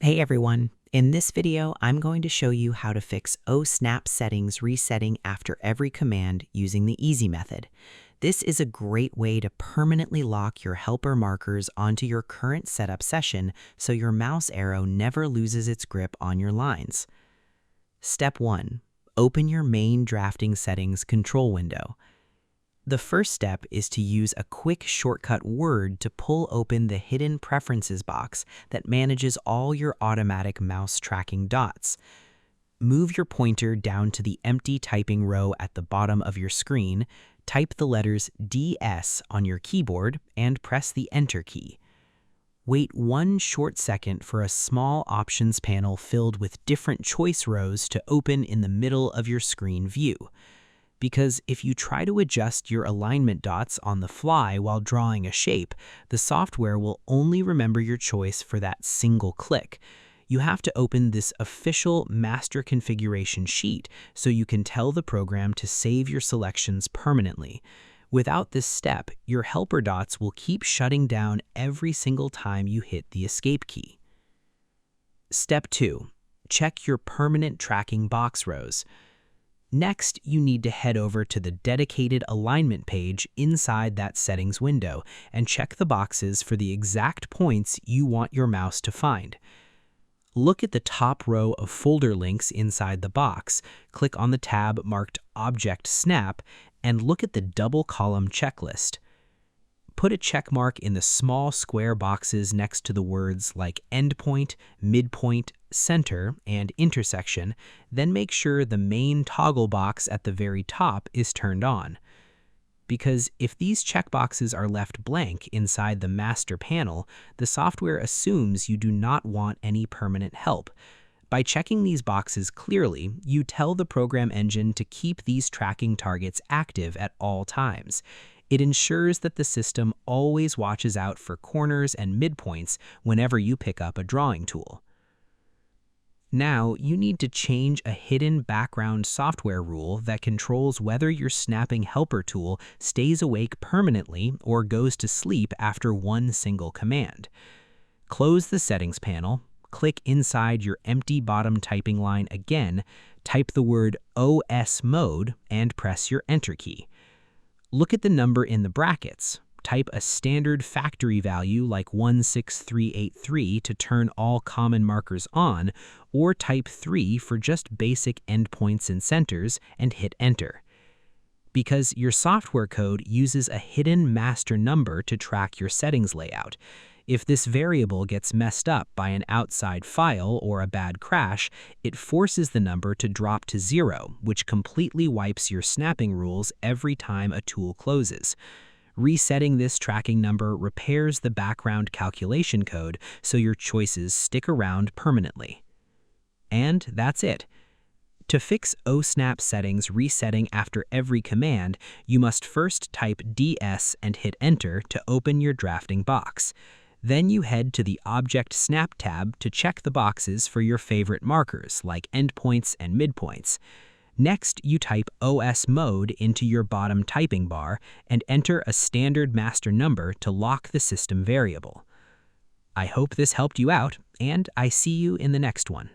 Hey everyone, in this video I'm going to show you how to fix OSNAP settings resetting after every command using the easy method. This is a great way to permanently lock your helper markers onto your current setup session so your mouse arrow never loses its grip on your lines. Step 1. Open your main drafting settings control window. The first step is to use a quick shortcut word to pull open the hidden preferences box that manages all your automatic mouse tracking dots. Move your pointer down to the empty typing row at the bottom of your screen, type the letters DS on your keyboard, and press the Enter key. Wait one short second for a small options panel filled with different choice rows to open in the middle of your screen view. Because if you try to adjust your alignment dots on the fly while drawing a shape, the software will only remember your choice for that single click. You have to open this official master configuration sheet so you can tell the program to save your selections permanently. Without this step, your helper dots will keep shutting down every single time you hit the escape key. Step 2. Check your permanent tracking box rows. Next, you need to head over to the dedicated alignment page inside that settings window and check the boxes for the exact points you want your mouse to find. Look at the top row of folder links inside the box, click on the tab marked Object Snap, and look at the double column checklist. Put a check mark in the small square boxes next to the words like endpoint, midpoint, center, and intersection, then make sure the main toggle box at the very top is turned on. Because if these checkboxes are left blank inside the master panel, the software assumes you do not want any permanent help. By checking these boxes clearly, you tell the program engine to keep these tracking targets active at all times. It ensures that the system always watches out for corners and midpoints whenever you pick up a drawing tool. Now, you need to change a hidden background software rule that controls whether your snapping helper tool stays awake permanently or goes to sleep after one single command. Close the settings panel, click inside your empty bottom typing line again, type the word OS mode, and press your Enter key. Look at the number in the brackets. Type a standard factory value like 16383 to turn all common markers on, or type 3 for just basic endpoints and centers, and hit Enter. Because your software code uses a hidden master number to track your settings layout. If this variable gets messed up by an outside file or a bad crash, it forces the number to drop to 0, which completely wipes your snapping rules every time a tool closes. Resetting this tracking number repairs the background calculation code so your choices stick around permanently. And that's it. To fix OSNAP settings resetting after every command, you must first type DS and hit Enter to open your drafting box. Then you head to the Object Snap tab to check the boxes for your favorite markers like endpoints and midpoints. Next, you type OS mode into your bottom typing bar and enter a standard master number to lock the system variable. I hope this helped you out, and I see you in the next one.